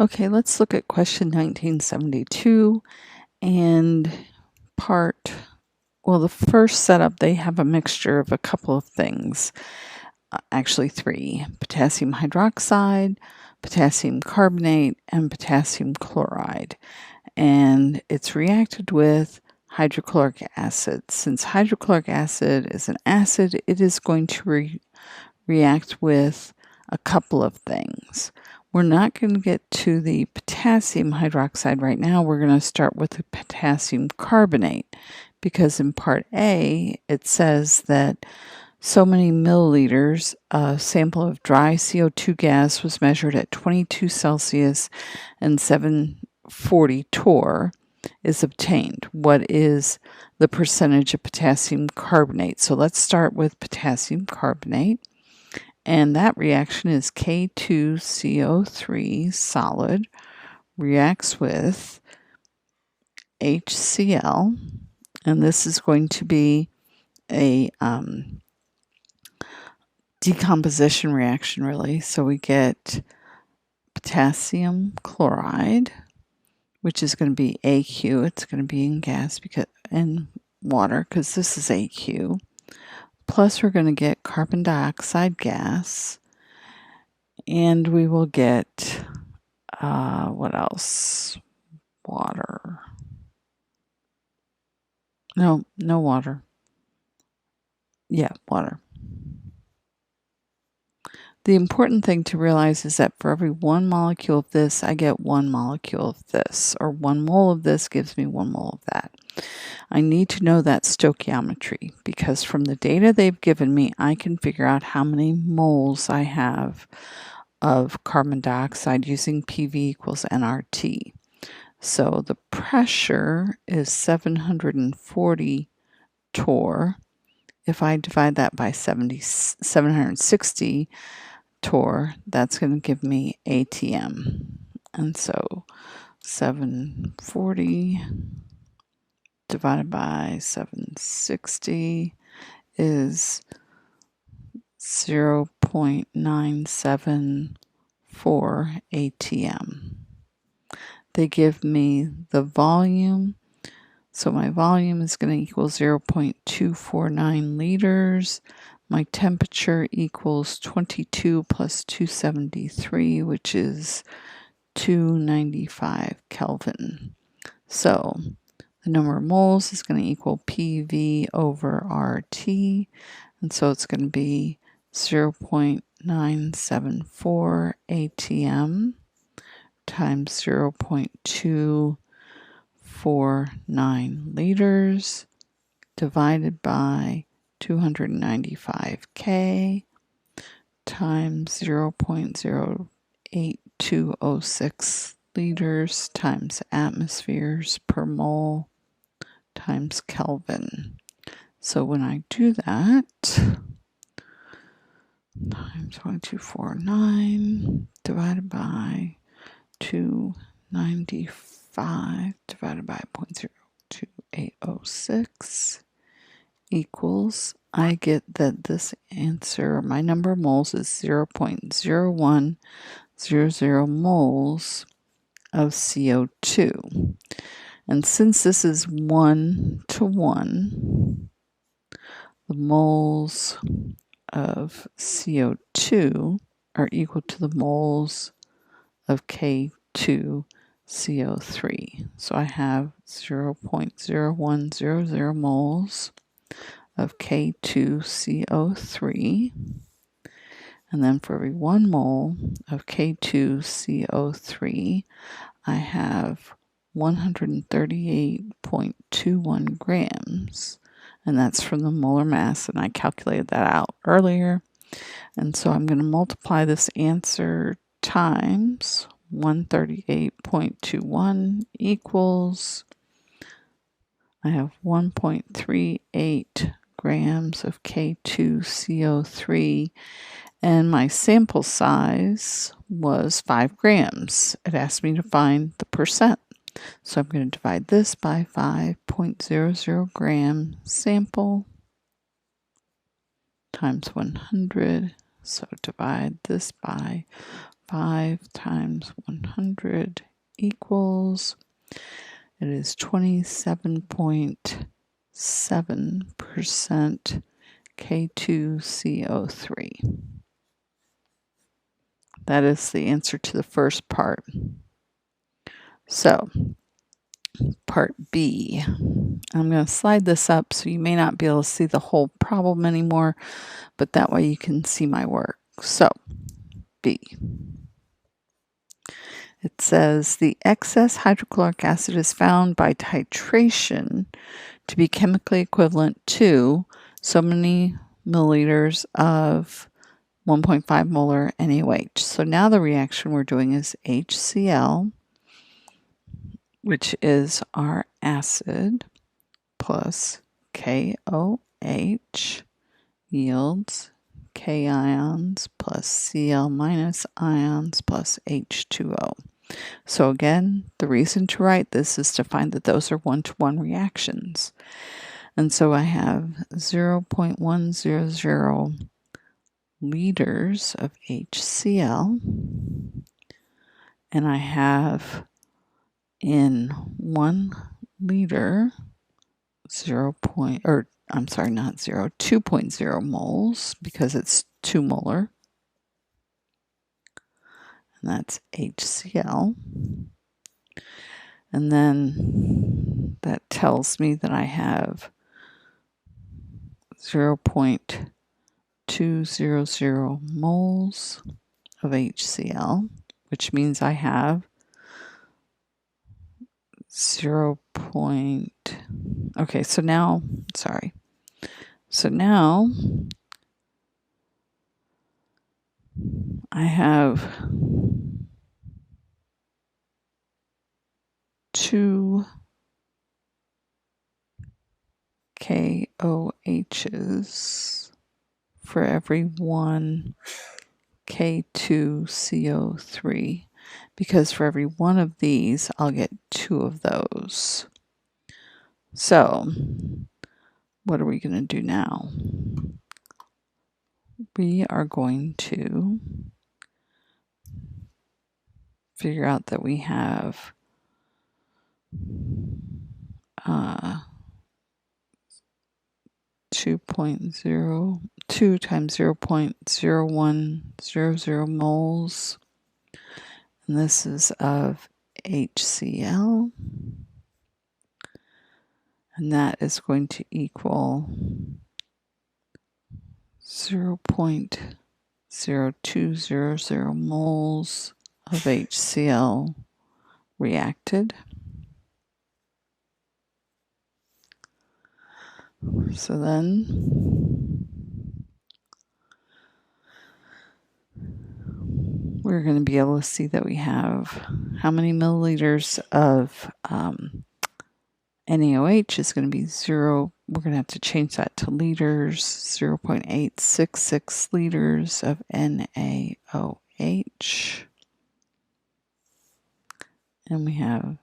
Okay, let's look at question 1972 and the first setup, they have a mixture of a couple of things, actually three: potassium hydroxide, potassium carbonate, and potassium chloride. And it's reacted with hydrochloric acid. Since hydrochloric acid is an acid, it is going to react with a couple of things. We're not going to get to the potassium hydroxide right now. We're going to start with the potassium carbonate because in part A, it says that so many milliliters, a sample of dry CO2 gas was measured at 22 Celsius and 740 torr is obtained. What is the percentage of potassium carbonate? So let's start with potassium carbonate. And that reaction is K2CO3 solid reacts with HCl. And this is going to be a decomposition reaction, really. So we get potassium chloride, which is going to be AQ. It's going to be in gas in water because this is AQ. Plus we're going to get carbon dioxide gas, and we will get, what else? Water. No water. Yeah, water. The important thing to realize is that for every 1 molecule of this, I get 1 molecule of this, or 1 mole of this gives me 1 mole of that. I need to know that stoichiometry because from the data they've given me, I can figure out how many moles I have of carbon dioxide using PV equals nRT. So the pressure is 740 torr. If I divide that by 760 torr, that's going to give me ATM. And so 740 divided by 760 is 0.974 ATM. They give me the volume. So my volume is going to equal 0.249 liters. My temperature equals 22 plus 273, which is 295 Kelvin. So the number of moles is going to equal PV over RT. And so it's going to be 0.974 ATM times 0.249 liters divided by 295K times 0.08206 liters times atmospheres per mole times Kelvin. So when I do that, times 0.249 divided by 295 divided by 0.02806 equals, I get that this answer, my number of moles is 0.0100 moles of CO2. And since this is 1 to 1, the moles of CO2 are equal to the moles of K2CO3. So I have 0.0100 moles of K2CO3. And then for every 1 mole of K2CO3, I have 138.21 grams. And that's from the molar mass, and I calculated that out earlier. And so I'm going to multiply this answer times 138.21 equals, I have 1.38 grams of K2CO3, and my sample size was 5 grams. It asked me to find the percent. So I'm going to divide this by 5.00 gram sample times 100. So divide this by 5 times 100 equals, it is 27.7% K2CO3. That is the answer to the first part. So, part B. I'm going to slide this up so you may not be able to see the whole problem anymore, but that way you can see my work. So, B. It says the excess hydrochloric acid is found by titration to be chemically equivalent to so many milliliters of 1.5 molar NaOH. So now the reaction we're doing is HCl, which is our acid, plus KOH yields K ions plus Cl minus ions plus H2O. So again, the reason to write this is to find that those are one-to-one reactions. And so I have 0.100 liters of HCl, and I have in 1 liter 2.0 moles, because it's 2 molar, and that's HCl. And then that tells me that I have 0.200 moles of HCl, which means I have 0. Okay, so now I have 2 KOHs for every 1 K2CO3, because for every one of these, I'll get 2 of those. So, what are we going to do now? We are going to figure out that we have 2 times 0.0100 moles, and this is of HCl, and that is going to equal 0.0200 moles of HCl reacted. So then we're going to be able to see that we have how many milliliters of NaOH is going to be 0. We're going to have to change that to liters, 0.866 liters of NaOH. And we have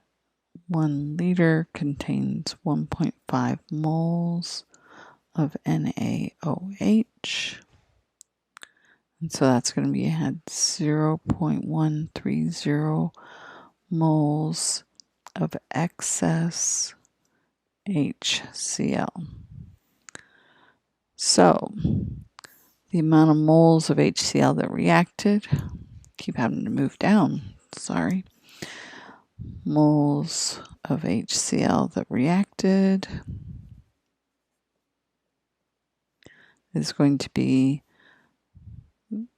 1 liter contains 1.5 moles of NaOH. And so that's going to be 0.130 moles of excess HCl. So the amount of moles of HCl that reacted, keep having to move down, sorry. Moles of HCl that reacted is going to be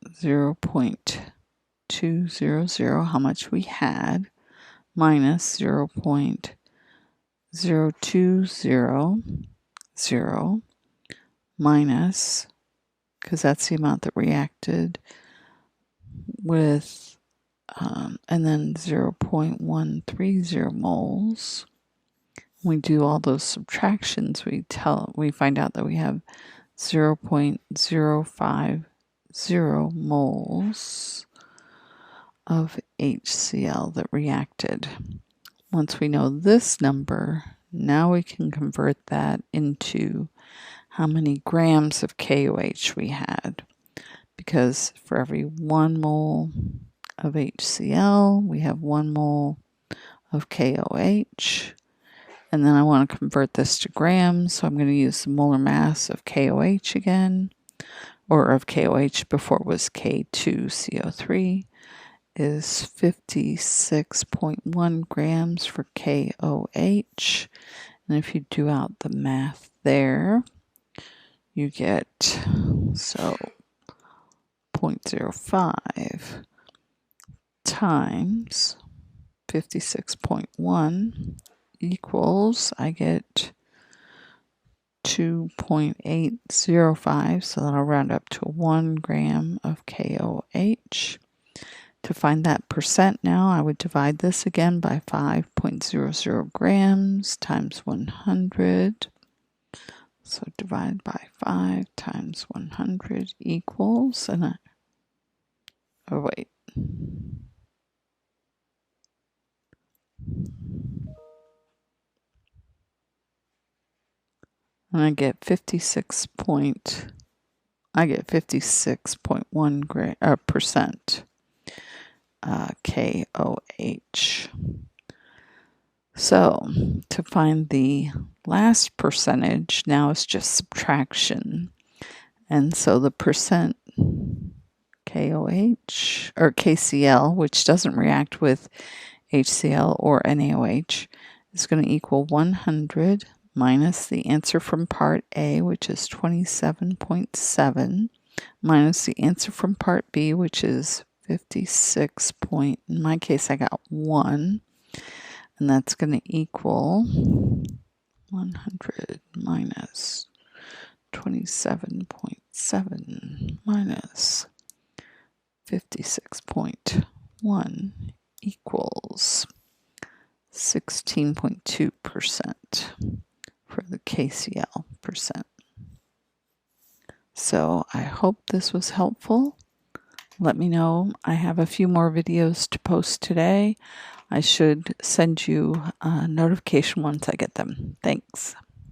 0.200, how much we had, minus 0.0200 minus, because that's the amount that reacted with, and then 0.130 moles. We do all those subtractions, we find out that we have 0.050 moles of HCl that reacted. Once we know this number, now we can convert that into how many grams of KOH we had. Because for every 1 mole of HCl. We have 1 mole of KOH. And then I want to convert this to grams, so I'm going to use the molar mass of KOH again, or of KOH before it was K2CO3, is 56.1 grams for KOH. And if you do out the math there, you get, so 0.05 times 56.1 equals, I get 2.805, so that'll round up to 1 gram of KOH. To find that percent now, I would divide this again by 5.00 grams times 100. So divide by 5 times 100 equals, and oh wait. And I get 56.1 percent KOH. So to find the last percentage, now it's just subtraction. And so the percent KOH or KCl, which doesn't react with HCl or NaOH, is going to equal 100 minus the answer from part A, which is 27.7, minus the answer from part B, which is 56 point, in my case I got 1, and that's going to equal 100 minus 27.7 minus 56.1 equals 16.2% for the KCl percent. So I hope this was helpful. Let me know. I have a few more videos to post today. I should send you a notification once I get them. Thanks.